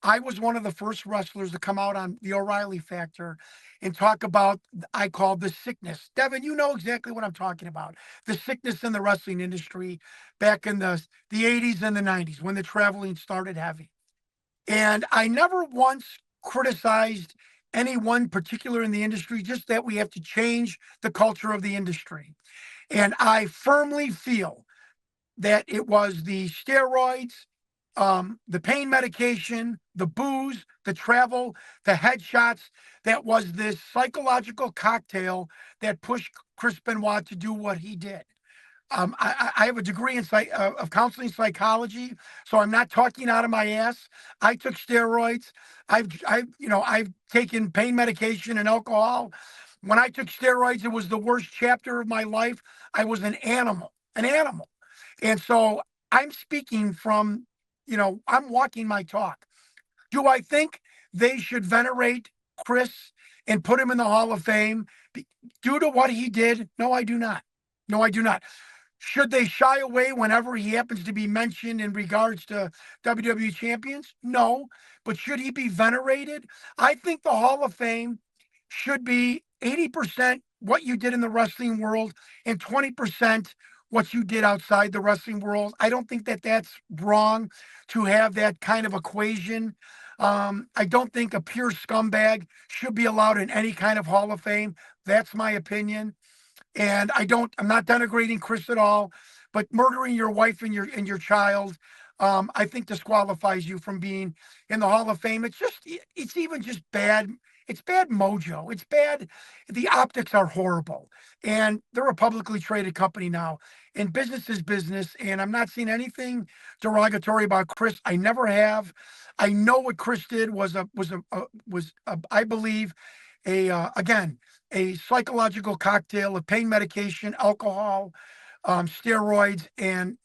I was one of the first wrestlers to come out on the O'Reilly Factor and talk about, I call the sickness. Devin, you know exactly what I'm talking about. The sickness in the wrestling industry back in the 80s and the 90s when the traveling started heavy. And I never once criticized anyone particular in the industry, just that we have to change the culture of the industry. And I firmly feel that it was the steroids, the pain medication, the booze, the travel, the headshots, that was this psychological cocktail that pushed Chris Benoit to do what he did. I have a degree in of counseling psychology, so I'm not talking out of my ass. I took steroids. I've taken pain medication and alcohol. When I took steroids, it was the worst chapter of my life. I was an animal. And so I'm speaking from, I'm walking my talk. Do I think they should venerate Chris and put him in the Hall of Fame due to what he did? No, I do not. No, I do not. Should they shy away whenever he happens to be mentioned in regards to WWE champions? No. But should he be venerated? I think the Hall of Fame should be 80% what you did in the wrestling world and 20% what you did outside the wrestling world. I don't think that that's wrong to have that kind of equation. I don't think a pure scumbag should be allowed in any kind of Hall of Fame. That's my opinion. And I'm not denigrating Chris at all, but murdering your wife and your child, I think disqualifies you from being in the Hall of Fame. It's even just bad. It's bad mojo. It's bad. The optics are horrible. And they're a publicly traded company now. And business is business. And I'm not seeing anything derogatory about Chris. I never have. I know what Chris did was I believe again, a psychological cocktail of pain medication, alcohol, steroids, and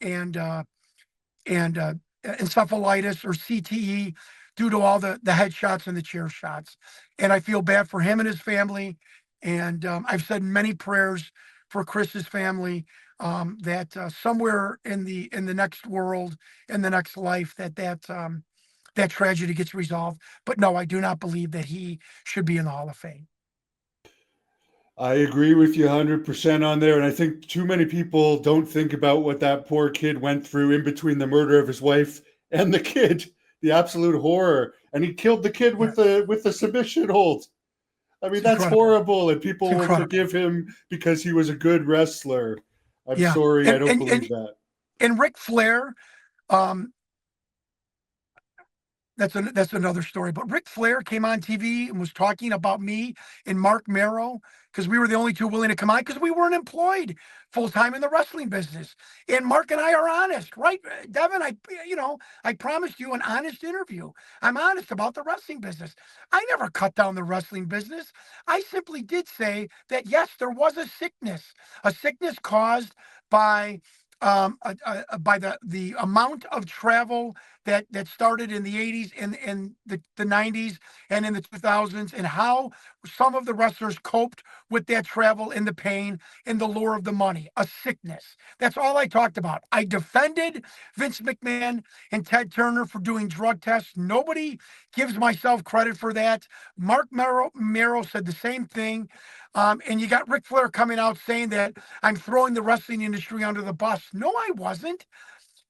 encephalitis or CTE due to all the headshots and the chair shots. And I feel bad for him and his family. And I've said many prayers for Chris's family, that somewhere in the next world, in the next life, that tragedy gets resolved. But no, I do not believe that he should be in the Hall of Fame. I agree with you 100% on there. And I think too many people don't think about what that poor kid went through in between the murder of his wife and the kid, the absolute horror. And he killed the kid with the submission hold. I mean, that's horrible. And people will forgive him because he was a good wrestler. I'm sorry, I don't believe that. And Ric Flair, that's another story. But Ric Flair came on TV and was talking about me and Mark Merrow because we were the only two willing to come on because we weren't employed full-time in the wrestling business. And Mark and I are honest, right? Devin, I promised you an honest interview. I'm honest about the wrestling business. I never cut down the wrestling business. I simply did say that, yes, there was a sickness caused by the amount of travel that started in the 80s and the 90s and in the 2000s, and how some of the wrestlers coped with that travel and the pain and the lure of the money. A sickness. That's all I talked about. I defended Vince McMahon and Ted Turner for doing drug tests. Nobody gives myself credit for that. Mark Merrow said the same thing. And you got Ric Flair coming out saying that I'm throwing the wrestling industry under the bus. No, I wasn't.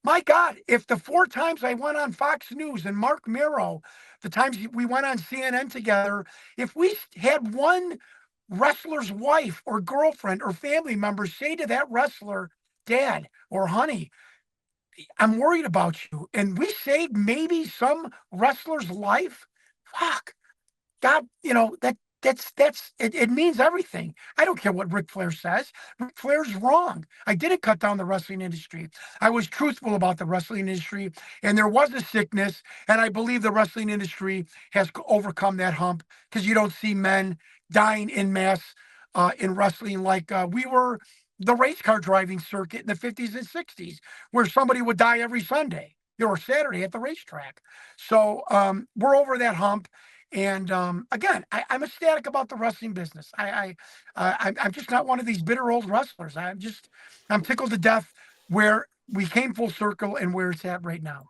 My God, if the 4 times I went on Fox News and Mark Merrow, the times we went on CNN together, if we had one wrestler's wife or girlfriend or family member say to that wrestler, Dad or honey, I'm worried about you, and we saved maybe some wrestler's life, fuck, God, it means everything. I don't care what Ric Flair says. Ric Flair's wrong. I didn't cut down the wrestling industry. I was truthful about the wrestling industry, and there was a sickness, and I believe the wrestling industry has overcome that hump because you don't see men dying in mass in wrestling like we were the race car driving circuit in the 50s and 60s, where somebody would die every Sunday or Saturday at the racetrack. So we're over that hump. And again, I'm ecstatic about the wrestling business. I'm just not one of these bitter old wrestlers. I'm tickled to death where we came full circle and where it's at right now.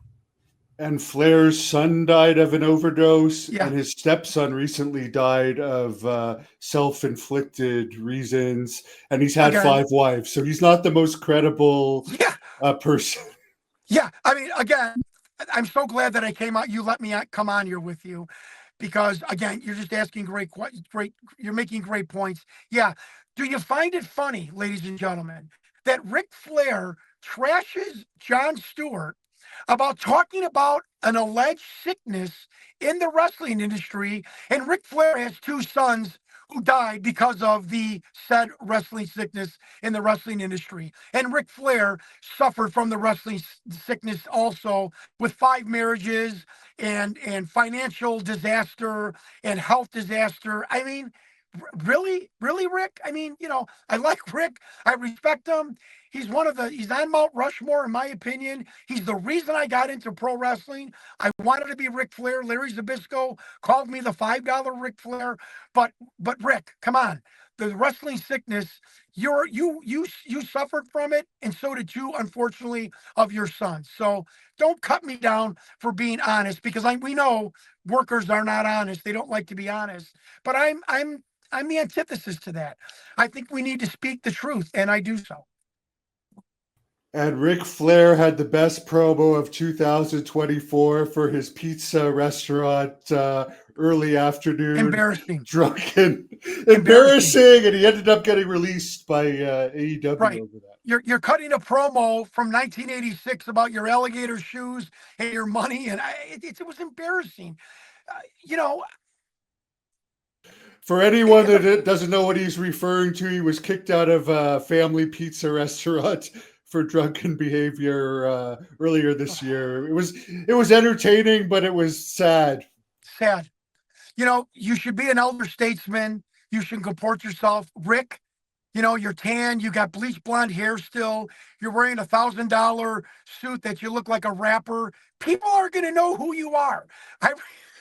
And Flair's son died of an overdose, Yeah, and his stepson recently died of self-inflicted reasons. And he's had again, 5 wives, so he's not the most credible yeah, person. yeah. I mean, again, I'm so glad that I came out. You let me come on here with you, because again, you're just asking great. You're making great points. Yeah. Do you find it funny, ladies and gentlemen, that Ric Flair trashes Jon Stewart about talking about an alleged sickness in the wrestling industry, and Ric Flair has two sons who died because of the said wrestling sickness in the wrestling industry. And Ric Flair suffered from the wrestling sickness also, with 5 marriages and financial disaster and health disaster. I mean, really, Rick? I mean, I like Rick. I respect him. He's on Mount Rushmore, in my opinion. He's the reason I got into pro wrestling. I wanted to be Ric Flair. Larry Zbyszko called me the $5 Ric Flair. But Rick, come on. The wrestling sickness, you suffered from it, and so did you, unfortunately, of your son. So don't cut me down for being honest, because we know workers are not honest. They don't like to be honest. But I'm the antithesis to that. I think we need to speak the truth, and I do so. And Ric Flair had the best promo of 2024 for his pizza restaurant early afternoon. Embarrassing. Drunken, Embarrassing. embarrassing, and he ended up getting released by AEW Right. over that. You're cutting a promo from 1986 about your alligator shoes and your money, and it was embarrassing. You know, For anyone that doesn't know what he's referring to, he was kicked out of a family pizza restaurant for drunken behavior earlier this year. It was entertaining, but it was sad. sad. You should be an elder statesman. You should comport yourself. Rick, you're tan, you got bleach blonde hair still, you're wearing $1,000 suit that you look like a rapper. People are going to know who you are. I